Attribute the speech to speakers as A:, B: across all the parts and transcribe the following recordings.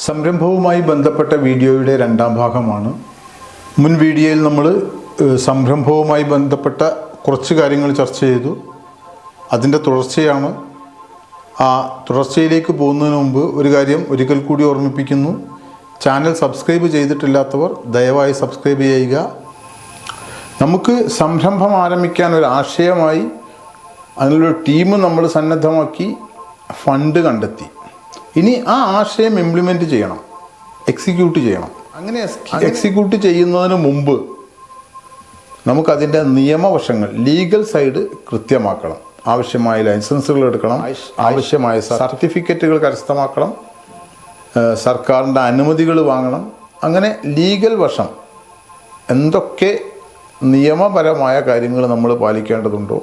A: സംരംഭവുമായി ബന്ധപ്പെട്ട വീഡിയോയുടെ രണ്ടാം ഭാഗമാണ്. മുൻ വീഡിയോയിൽ നമ്മൾ സംരംഭവുമായി ബന്ധപ്പെട്ട കുറച്ച് കാര്യങ്ങൾ ചർച്ച ചെയ്തു. അതിൻ്റെ തുടർച്ചയാണ്. ആ തുടർച്ചയിലേക്ക് പോകുന്നതിന് മുമ്പ് ഒരു കാര്യം ഒരിക്കൽ കൂടി ഓർമ്മിപ്പിക്കുന്നു. ചാനൽ സബ്സ്ക്രൈബ് ചെയ്തിട്ടില്ലാത്തവർ ദയവായി സബ്സ്ക്രൈബ് ചെയ്യുക. നമുക്ക് സംരംഭം ആരംഭിക്കാൻ ഒരു ആശയമായി അതിനൊരു ടീം നമ്മൾ സന്നദ്ധമാക്കി, ഫണ്ട് കണ്ടെത്തി. ഇനി ആ ആശയം ഇംപ്ലിമെൻറ്റ് ചെയ്യണം, എക്സിക്യൂട്ട് ചെയ്യണം. അങ്ങനെ എക്സിക്യൂട്ട് ചെയ്യുന്നതിന് മുമ്പ് നമുക്കതിൻ്റെ നിയമവശങ്ങൾ, ലീഗൽ സൈഡ് കൃത്യമാക്കണം. ആവശ്യമായ ലൈസൻസുകൾ എടുക്കണം, ആവശ്യമായ സർട്ടിഫിക്കറ്റുകൾ കരസ്ഥമാക്കണം, സർക്കാരിൻ്റെ അനുമതികൾ വാങ്ങണം. അങ്ങനെ ലീഗൽ വശം എന്തൊക്കെ നിയമപരമായ കാര്യങ്ങൾ നമ്മൾ പാലിക്കേണ്ടതുണ്ടോ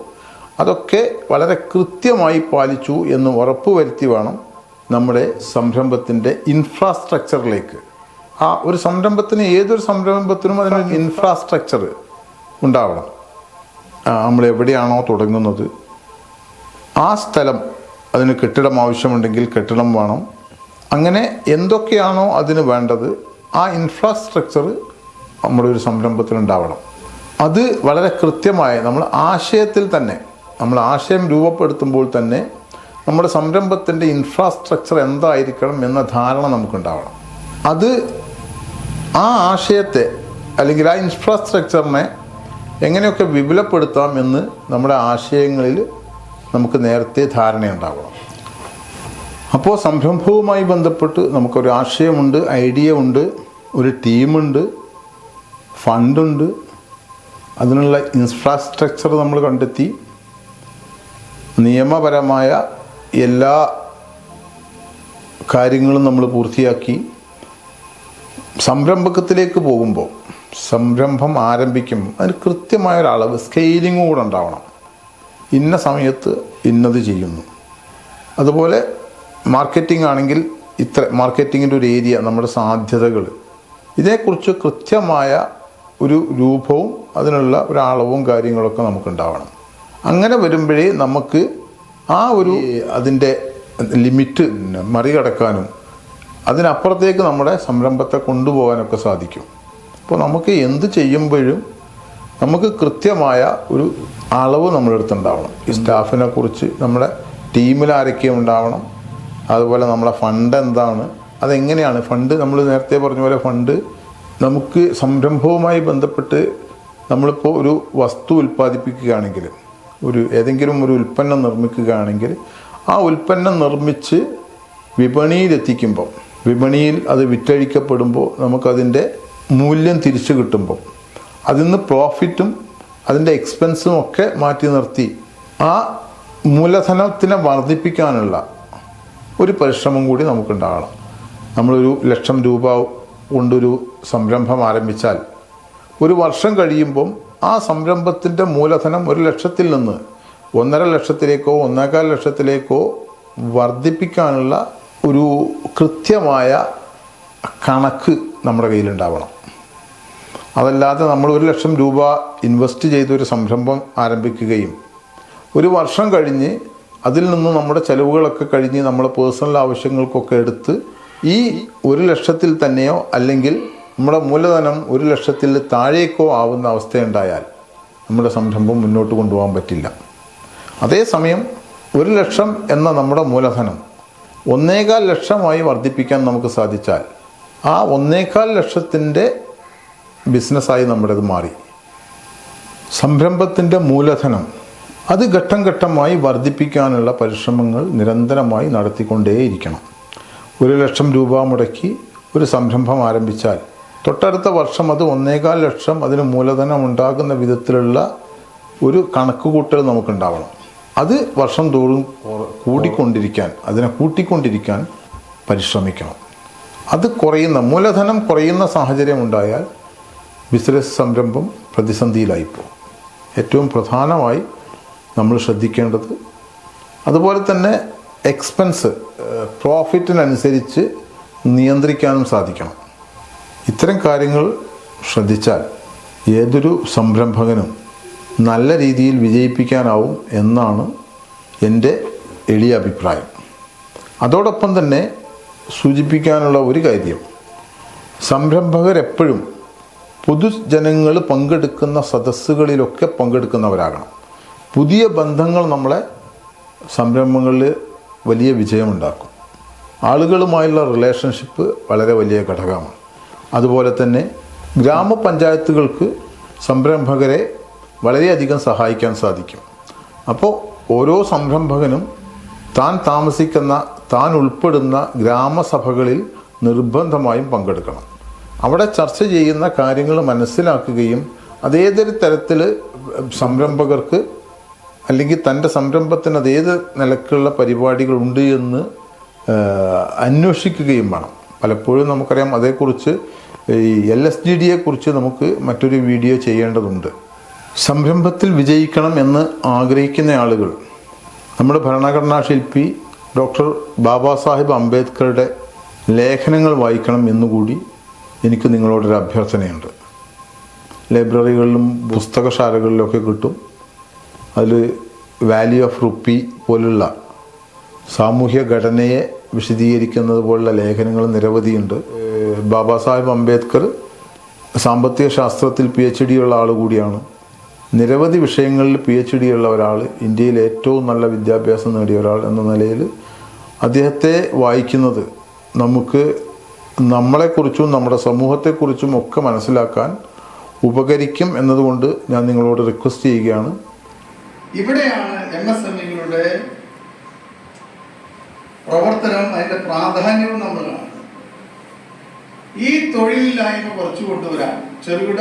A: അതൊക്കെ വളരെ കൃത്യമായി പാലിച്ചു എന്ന് ഉറപ്പുവരുത്തി വേണം നമ്മുടെ സംരംഭത്തിൻ്റെ ഇൻഫ്രാസ്ട്രക്ചറിലേക്ക്. ആ ഒരു സംരംഭത്തിന്, ഏതൊരു സംരംഭത്തിനും അതിനൊരു ഇൻഫ്രാസ്ട്രക്ചർ ഉണ്ടാവണം. നമ്മൾ എവിടെയാണോ തുടങ്ങുന്നത് ആ സ്ഥലം, അതിന് കെട്ടിടം ആവശ്യമുണ്ടെങ്കിൽ കെട്ടിടം വേണം. അങ്ങനെ എന്തൊക്കെയാണോ അതിന് വേണ്ടത് ആ ഇൻഫ്രാസ്ട്രക്ചർ നമ്മുടെ ഒരു സംരംഭത്തിനുണ്ടാവണം. അത് വളരെ കൃത്യമായ നമ്മൾ ആശയത്തിൽ തന്നെ, നമ്മൾ ആശയം രൂപപ്പെടുത്തുമ്പോൾ തന്നെ നമ്മുടെ സംരംഭത്തിൻ്റെ ഇൻഫ്രാസ്ട്രക്ചർ എന്തായിരിക്കണം എന്ന ധാരണ നമുക്കുണ്ടാവണം. അത് ആ ആശയത്തെ അല്ലെങ്കിൽ ആ ഇൻഫ്രാസ്ട്രക്ചറിനെ എങ്ങനെയൊക്കെ വിപുലപ്പെടുത്താം എന്ന് നമ്മുടെ ആശയങ്ങളിൽ നമുക്ക് നേരത്തെ ധാരണയുണ്ടാവണം. അപ്പോൾ സംരംഭവുമായി ബന്ധപ്പെട്ട് നമുക്കൊരു ആശയമുണ്ട്, ഐഡിയ ഉണ്ട്, ഒരു ടീമുണ്ട്, ഫണ്ടുണ്ട്, അതിനുള്ള ഇൻഫ്രാസ്ട്രക്ചർ നമ്മൾ കണ്ടെത്തി, നിയമപരമായ എല്ലാ കാര്യങ്ങളും നമ്മൾ പൂർത്തിയാക്കി. സംരംഭത്തിലേക്ക് പോകുമ്പോൾ, സംരംഭം ആരംഭിക്കും, അതിന് കൃത്യമായൊരളവ് സ്കെയിലിംഗ് കൂടെ ഉണ്ടാവണം. ഇന്ന സമയത്ത് ഇന്നത് ചെയ്യുന്നു. അതുപോലെ മാർക്കറ്റിംഗ് ആണെങ്കിൽ മാർക്കറ്റിങ്ങിൻ്റെ ഒരു ഏരിയ, നമ്മുടെ സാധ്യതകൾ, ഇതേക്കുറിച്ച് കൃത്യമായ ഒരു രൂപവും അതിനുള്ള ഒരളവും കാര്യങ്ങളൊക്കെ നമുക്കുണ്ടാവണം. അങ്ങനെ വരുമ്പോഴേ നമുക്ക് ആ ഒരു അതിൻ്റെ ലിമിറ്റ് മറികടക്കാനും അതിനപ്പുറത്തേക്ക് നമ്മുടെ സംരംഭത്തെ കൊണ്ടുപോകാനൊക്കെ സാധിക്കും. അപ്പോൾ നമുക്ക് എന്ത് ചെയ്യുമ്പോഴും നമുക്ക് കൃത്യമായ ഒരു അളവ് നമ്മളെടുത്തുണ്ടാവണം. ഈ സ്റ്റാഫിനെ കുറിച്ച്, നമ്മുടെ ടീമിൽ ആരൊക്കെ ഉണ്ടാവണം, അതുപോലെ നമ്മളെ ഫണ്ട് എന്താണ്, അതെങ്ങനെയാണ് ഫണ്ട്. നമ്മൾ നേരത്തെ പറഞ്ഞ പോലെ ഫണ്ട് നമുക്ക് സംരംഭവുമായി ബന്ധപ്പെട്ട് നമ്മളിപ്പോൾ ഒരു വസ്തു ഉൽപ്പാദിപ്പിക്കുകയാണെങ്കിൽ, ഏതെങ്കിലും ഒരു ഉൽപ്പന്നം നിർമ്മിക്കുകയാണെങ്കിൽ ആ ഉൽപ്പന്നം നിർമ്മിച്ച് വിപണിയിലെത്തിക്കുമ്പോൾ, വിപണിയിൽ അത് വിറ്റഴിക്കപ്പെടുമ്പോൾ നമുക്കതിൻ്റെ മൂല്യം തിരിച്ചു കിട്ടുമ്പോൾ അതിൽ നിന്ന് പ്രോഫിറ്റും അതിൻ്റെ എക്സ്പെൻസും ഒക്കെ മാറ്റി നിർത്തി ആ മൂലധനത്തിനെ വർദ്ധിപ്പിക്കാനുള്ള ഒരു പരിശ്രമം കൂടി നമുക്കുണ്ടാകണം. നമ്മളൊരു 1,00,000 രൂപ കൊണ്ടൊരു സംരംഭം ആരംഭിച്ചാൽ ഒരു വർഷം കഴിയുമ്പം ആ സംരംഭത്തിൻ്റെ മൂലധനം 1,00,000-ൽ നിന്ന് 1.5 ലക്ഷത്തിലേക്കോ 1.25 ലക്ഷത്തിലേക്കോ വർദ്ധിപ്പിക്കാനുള്ള ഒരു കൃത്യമായ കണക്ക് നമ്മുടെ കയ്യിലുണ്ടാവണം. അതല്ലാതെ നമ്മൾ 1,00,000 രൂപ ഇൻവെസ്റ്റ് ചെയ്തൊരു സംരംഭം ആരംഭിക്കുകയും ഒരു വർഷം കഴിഞ്ഞ് അതിൽ നിന്ന് നമ്മുടെ ചിലവുകളൊക്കെ കഴിഞ്ഞ് നമ്മുടെ പേഴ്സണൽ ആവശ്യങ്ങൾക്കൊക്കെ എടുത്ത് ഈ 1,00,000-ൽ തന്നെയോ അല്ലെങ്കിൽ നമ്മുടെ മൂലധനം 1,00,000-ൽ താഴേക്കോ ആവുന്ന അവസ്ഥയുണ്ടായാൽ നമ്മുടെ സംരംഭം മുന്നോട്ട് കൊണ്ടുപോകാൻ പറ്റില്ല. അതേസമയം 1,00,000 എന്ന നമ്മുടെ മൂലധനം 1.25 ലക്ഷമായി വർദ്ധിപ്പിക്കാൻ നമുക്ക് സാധിച്ചാൽ ആ 1.25 ലക്ഷത്തിൻ്റെ ബിസിനസ്സായി നമ്മുടേത് മാറി. സംരംഭത്തിൻ്റെ മൂലധനം അത് ഘട്ടം ഘട്ടമായി വർദ്ധിപ്പിക്കാനുള്ള പരിശ്രമങ്ങൾ നിരന്തരമായി നടത്തിക്കൊണ്ടേയിരിക്കണം. 1,00,000 രൂപ മുടക്കി ഒരു സംരംഭം ആരംഭിച്ചാൽ തൊട്ടടുത്ത വർഷം അത് 1.25 ലക്ഷം അതിന് മൂലധനം ഉണ്ടാകുന്ന വിധത്തിലുള്ള ഒരു കണക്കുകൂട്ടൽ നമുക്കുണ്ടാവണം. അത് വർഷം തോറും കൂടിക്കൊണ്ടിരിക്കാൻ, അതിനെ കൂട്ടിക്കൊണ്ടിരിക്കാൻ പരിശ്രമിക്കണം. അത് മൂലധനം കുറയുന്ന സാഹചര്യം ഉണ്ടായാൽ ബിസിനസ് സംരംഭം പ്രതിസന്ധിയിലായിപ്പോകും. ഏറ്റവും പ്രധാനമായി നമ്മൾ ശ്രദ്ധിക്കേണ്ടത്, അതുപോലെ തന്നെ എക്സ്പെൻസ് പ്രോഫിറ്റിനനുസരിച്ച് നിയന്ത്രിക്കാനും സാധിക്കണം. ഇത്തരം കാര്യങ്ങൾ ശ്രദ്ധിച്ചാൽ ഏതൊരു സംരംഭകനും നല്ല രീതിയിൽ വിജയിപ്പിക്കാനാവും എന്നാണ് എൻ്റെ എളിയ അഭിപ്രായം. അതോടൊപ്പം തന്നെ സൂചിപ്പിക്കാനുള്ള ഒരു കാര്യം, സംരംഭകരെപ്പോഴും പൊതുജനങ്ങൾ പങ്കെടുക്കുന്ന സദസ്സുകളിലൊക്കെ പങ്കെടുക്കുന്നവരാകണം. പുതിയ ബന്ധങ്ങൾ നമ്മളെ സംരംഭങ്ങളിൽ വലിയ വിജയമുണ്ടാക്കും. ആളുകളുമായുള്ള റിലേഷൻഷിപ്പ് വളരെ വലിയ ഘടകമാണ്. അതുപോലെ തന്നെ ഗ്രാമപഞ്ചായത്തുകൾക്ക് സംരംഭകരെ വളരെയധികം സഹായിക്കാൻ സാധിക്കും. അപ്പോൾ ഓരോ സംരംഭകനും താൻ താമസിക്കുന്ന, താൻ ഉൾപ്പെടുന്ന ഗ്രാമസഭകളിൽ നിർബന്ധമായും പങ്കെടുക്കണം. അവിടെ ചർച്ച ചെയ്യുന്ന കാര്യങ്ങൾ മനസ്സിലാക്കുകയും അതേതൊരു തരത്തിൽ സംരംഭകർക്ക് അല്ലെങ്കിൽ തൻ്റെ സംരംഭത്തിന് അതേത് നിലക്കുള്ള പരിപാടികളുണ്ട് എന്ന് അന്വേഷിക്കുകയും വേണം. പലപ്പോഴും നമുക്കറിയാം, അതേക്കുറിച്ച് ഈ LSGDയെക്കുറിച്ച് നമുക്ക് മറ്റൊരു വീഡിയോ ചെയ്യേണ്ടതുണ്ട്. സംരംഭത്തിൽ വിജയിക്കണം എന്ന് ആഗ്രഹിക്കുന്ന ആളുകൾ നമ്മുടെ ഭരണഘടനാ ശില്പി ഡോക്ടർ ബാബാ സാഹിബ് അംബേദ്കറുടെ ലേഖനങ്ങൾ വായിക്കണം എന്നുകൂടി എനിക്ക് നിങ്ങളോടൊരു അഭ്യർത്ഥനയുണ്ട്. ലൈബ്രറികളിലും പുസ്തകശാലകളിലൊക്കെ കിട്ടും. അതിൽ വാല്യൂ ഓഫ് റുപ്പി പോലുള്ള സാമൂഹ്യ ഘടനയെ വിശദീകരിക്കുന്നത് പോലുള്ള ലേഖനങ്ങൾ നിരവധിയുണ്ട്. ബാബാ സാഹിബ് അംബേദ്കർ സാമ്പത്തിക ശാസ്ത്രത്തിൽ PhD ഉള്ള ആൾ കൂടിയാണ്. നിരവധി വിഷയങ്ങളിൽ PhD ഉള്ള ഒരാൾ, ഇന്ത്യയിൽ ഏറ്റവും നല്ല വിദ്യാഭ്യാസം നേടിയ ഒരാൾ എന്ന നിലയിൽ അദ്ദേഹത്തെ വായിക്കുന്നത് നമുക്ക് നമ്മളെക്കുറിച്ചും നമ്മുടെ സമൂഹത്തെക്കുറിച്ചും ഒക്കെ മനസ്സിലാക്കാൻ ഉപകരിക്കും എന്നതുകൊണ്ട് ഞാൻ നിങ്ങളോട് റിക്വസ്റ്റ് ചെയ്യുകയാണ്.
B: ഇവിടെയാണ് MSMEകളുടെ പ്രവർത്തനം, അതിൻ്റെ പ്രാധാന്യവും നമ്മൾ കാണുന്നത്. ഈ തൊഴിലില്ലായ്മ കുറച്ചു കൊണ്ടുവരാൻ ചെറുകിട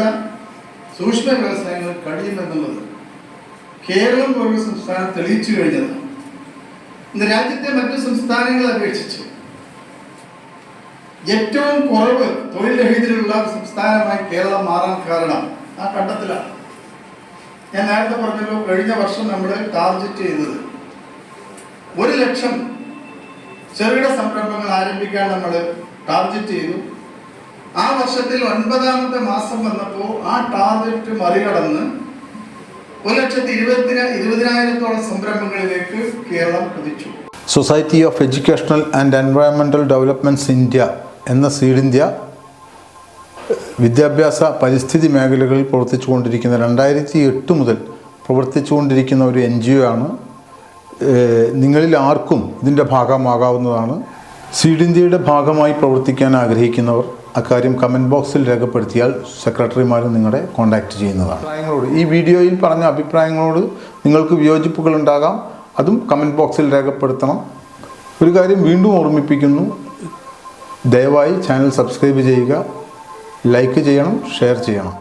B: സൂക്ഷ്മ വ്യവസായങ്ങൾ കഴിയുമെന്നുള്ളത് കേരളം പോലുള്ള സംസ്ഥാനം തെളിയിച്ചു കഴിഞ്ഞതാണ്. ഇന്ന് രാജ്യത്തെ മറ്റു സംസ്ഥാനങ്ങളെ അപേക്ഷിച്ച് ഏറ്റവും കുറവ് തൊഴിൽ രഹിതരുള്ള സംസ്ഥാനമായി കേരളം മാറാൻ കാരണം ആ കണ്ടെത്തലാണ്. ഞാൻ നേരത്തെ പറഞ്ഞല്ലോ, കഴിഞ്ഞ വർഷം നമ്മൾ ടാർഗറ്റ് ചെയ്തത് 1,00,000 ചെറുകിട സംരംഭങ്ങൾ ആരംഭിക്കാൻ നമ്മൾ ടാർഗറ്റ് ചെയ്തു. ആ വർഷത്തിൽ 9ാമത്തെ മാസം വന്നപ്പോൾ ആ ടാർഗറ്റ് മറികടന്ന് 1,20,000 സംരംഭങ്ങളിലേക്ക് കേരളം കുതിച്ചു.
A: Society of educational and environmental developments India എന്ന സീഡ് ഇന്ത്യ വിദ്യാഭ്യാസ പരിസ്ഥിതി മേഖലകളിൽ പ്രവർത്തിച്ചുകൊണ്ടിരിക്കുന്ന 2008 മുതൽ പ്രവർത്തിച്ചുകൊണ്ടിരിക്കുന്ന ഒരു NGO ആണ്. നിങ്ങളിൽ ആർക്കും ഇതിൻ്റെ ഭാഗമാകാവുന്നതാണ്. സീഡ് ഇന്ത്യയുടെ ഭാഗമായി പ്രവർത്തിക്കാൻ ആഗ്രഹിക്കുന്നവർ അക്കാര്യം കമൻറ്റ് ബോക്സിൽ രേഖപ്പെടുത്തിയാൽ സെക്രട്ടറിമാരും നിങ്ങളെ കോൺടാക്റ്റ് ചെയ്യുന്നതാണ്. അഭിപ്രായങ്ങളോട്, ഈ വീഡിയോയിൽ പറഞ്ഞ അഭിപ്രായങ്ങളോട് നിങ്ങൾക്ക് വിയോജിപ്പുകളുണ്ടാകാം, അതും കമൻറ്റ് ബോക്സിൽ രേഖപ്പെടുത്തണം. ഒരു കാര്യം വീണ്ടും ഓർമ്മിപ്പിക്കുന്നു, ദയവായി ചാനൽ സബ്സ്ക്രൈബ് ചെയ്യുക, ലൈക്ക് ചെയ്യണം, ഷെയർ ചെയ്യണം.